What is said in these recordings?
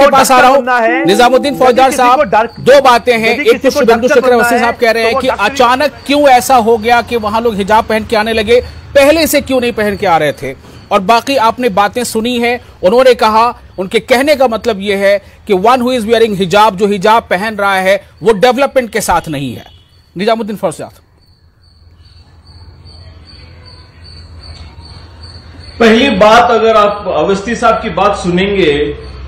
आपके पास आ रहा हूं निजामुद्दीन फौजदार साहब, दो बातें हैं। एक तो शुभेंदु शेखर अवस्थी साहब कह रहे हैं कि अचानक क्यों ऐसा हो गया कि वहां लोग हिजाब पहन के आने लगे, पहले से क्यों नहीं पहन के आ रहे थे। और बाकी आपने बातें सुनी है, उन्होंने कहा, उनके कहने का मतलब यह है कि वन हु इज वियरिंग हिजाब, जो हिजाब पहन रहा है वो डेवलपमेंट के साथ नहीं है। निजामुद्दीन फौजदार, पहली बात, अगर आप अवस्थी साहब की बात सुनेंगे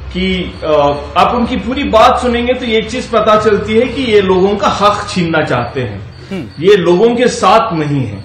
कि आप उनकी पूरी बात सुनेंगे तो एक चीज पता चलती है कि ये लोगों का हक छीनना चाहते हैं। ये लोगों के साथ नहीं है।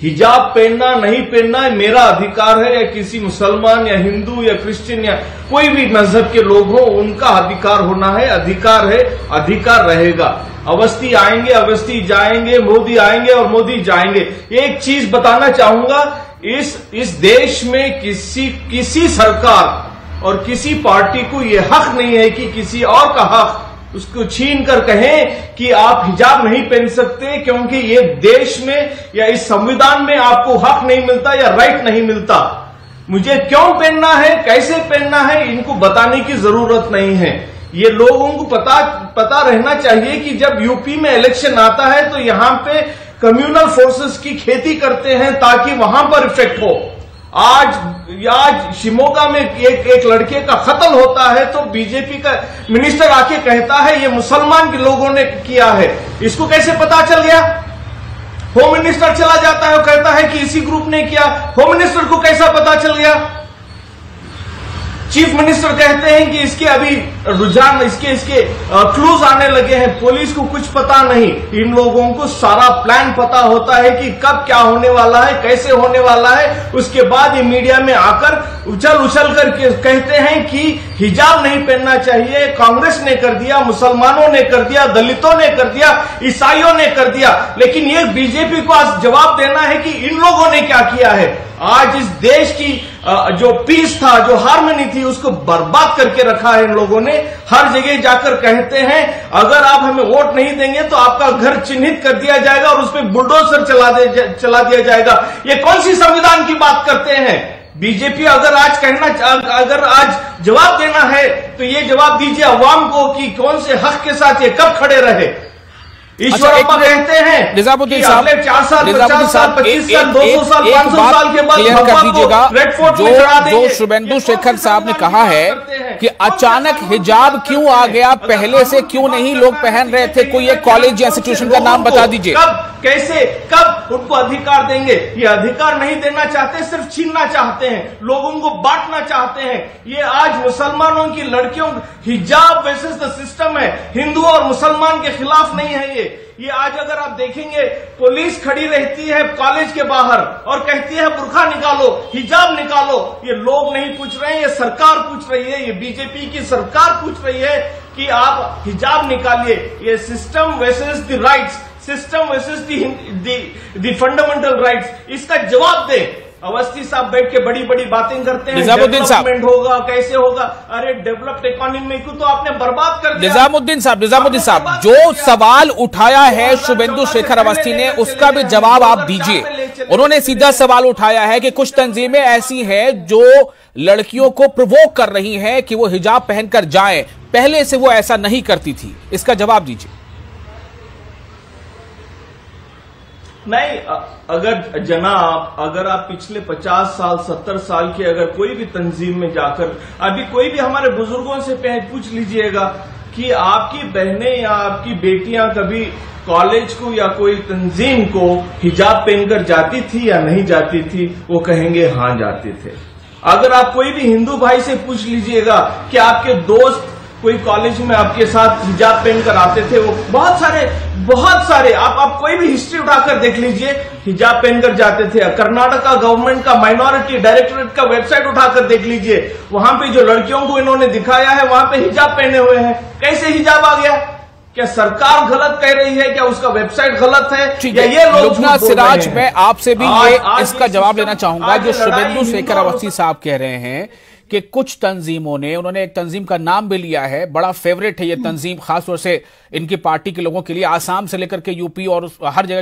हिजाब पहनना नहीं पहनना मेरा अधिकार है, या किसी मुसलमान या हिंदू या क्रिश्चियन या कोई भी मजहब के लोग हो उनका अधिकार होना है, अधिकार है, अधिकार रहेगा। अवस्थी आएंगे, अवस्थी जाएंगे, मोदी आएंगे और मोदी जाएंगे। एक चीज बताना चाहूंगा, इस देश में किसी सरकार और किसी पार्टी को यह हक नहीं है कि किसी और का हक उसको छीन कर कहें कि आप हिजाब नहीं पहन सकते, क्योंकि ये देश में या इस संविधान में आपको हक नहीं मिलता या राइट नहीं मिलता। मुझे क्यों पहनना है, कैसे पहनना है, इनको बताने की जरूरत नहीं है। ये लोगों को पता रहना चाहिए कि जब यूपी में इलेक्शन आता है तो यहां पे कम्युनल फोर्सेस की खेती करते हैं ताकि वहां पर इफेक्ट हो। आज शिमोगा में एक लड़के का कत्ल होता है तो बीजेपी का मिनिस्टर आके कहता है ये मुसलमान के लोगों ने किया है। इसको कैसे पता चल गया? होम मिनिस्टर चला जाता है और कहता है कि इसी ग्रुप ने किया। होम मिनिस्टर को कैसा पता चल गया? चीफ मिनिस्टर कहते हैं कि इसके अभी रुझान, इसके क्लूज आने लगे हैं। पुलिस को कुछ पता नहीं, इन लोगों को सारा प्लान पता होता है कि कब क्या होने वाला है, कैसे होने वाला है। उसके बाद ये मीडिया में आकर उछल कर कहते हैं कि हिजाब नहीं पहनना चाहिए। कांग्रेस ने कर दिया, मुसलमानों ने कर दिया, दलितों ने कर दिया, ईसाइयों ने कर दिया। लेकिन ये बीजेपी को आज जवाब देना है कि इन लोगों ने क्या किया है। आज इस देश की जो पीस था, जो हार्मनी थी, उसको बर्बाद करके रखा है इन लोगों ने। हर जगह जाकर कहते हैं अगर आप हमें वोट नहीं देंगे तो आपका घर चिन्हित कर दिया जाएगा और उस पर बुलडोजर चला दिया जाएगा। ये कौन सी संविधान की बात करते हैं? बीजेपी अगर आज जवाब देना है तो ये जवाब दीजिए अवाम को कि कौन से हक के साथ ये कब खड़े रहे। ईश्वरप्पा कहते हैं निजामुद्दीन साहब, 4 साल, 50 साल, 25 साल, 200 साल, 500 साल के बाद क्लियर कर दीजिएगा, जो शुभेंदु शेखर शेखर साहब ने कहा है कि अचानक हिजाब क्यों आ गया, पहले से क्यों नहीं लोग पहन रहे थे, कोई एक कॉलेज या इंस्टीट्यूशन का नाम बता दीजिए। कब उनको अधिकार देंगे? ये अधिकार नहीं देना चाहते, सिर्फ छीनना चाहते हैं, लोगों को बांटना चाहते हैं। ये आज मुसलमानों की लड़कियों हिजाब वर्सेस द सिस्टम है, हिंदू और मुसलमान के खिलाफ नहीं है। ये आज अगर आप देखेंगे पुलिस खड़ी रहती है कॉलेज के बाहर और कहती है बुर्का निकालो, हिजाब निकालो। ये लोग नहीं पूछ रहे हैं, ये सरकार पूछ रही है, ये बीजेपी की सरकार पूछ रही है कि आप हिजाब निकालिए। ये system versus the rights, system versus the fundamental rights, इसका जवाब दे। अवस्थी साहब बैठ के बड़ी बड़ी बातें करते हैं, डेवलपमेंट होगा, कैसे होगा। अरे डेवलप्ड इकोनॉमी को तो आपने बर्बाद कर दिया। निजामुद्दीन साहब, जो सवाल उठाया है शुभेंदु शेखर अवस्थी ने, उसका भी जवाब आप दीजिए। उन्होंने सीधा सवाल उठाया है कि कुछ तंजीमें ऐसी हैं जो लड़कियों को प्रोवोक कर रही हैं कि वो हिजाब पहनकर जाएं, पहले से वो ऐसा नहीं करती थी। इसका जवाब दीजिए। नहीं, अगर आप पिछले 50 साल 70 साल के अगर कोई भी तंजीम में जाकर अभी कोई भी हमारे बुजुर्गों से पूछ लीजिएगा कि आपकी बहनें या आपकी बेटियां कभी कॉलेज को या कोई तंजीम को हिजाब पहनकर जाती थी या नहीं जाती थी, वो कहेंगे हाँ जाते थे। अगर आप कोई भी हिंदू भाई से पूछ लीजिएगा कि आपके दोस्त कोई कॉलेज में आपके साथ हिजाब पहनकर आते थे, वो बहुत सारे आप कोई भी हिस्ट्री उठाकर देख लीजिए, हिजाब पहनकर जाते थे। कर्नाटका गवर्नमेंट का माइनॉरिटी डायरेक्टरेट का वेबसाइट उठाकर देख लीजिए, वहां पे जो लड़कियों को इन्होंने दिखाया है वहां पे हिजाब पहने हुए हैं। कैसे हिजाब आ गया? क्या सरकार गलत कह रही है? क्या उसका वेबसाइट गलत है? या ये लोग सिराज, मैं आपसे भी इसका जवाब लेना चाहूंगा। जो शुभेंदु शेखर अवस्थी साहब कह रहे हैं कि कुछ तंजीमों ने, उन्होंने एक तंजीम का नाम भी लिया है, बड़ा फेवरेट है ये तंजीम, खासतौर से इनकी पार्टी के लोगों के लिए, आसाम से लेकर के यूपी और हर जगह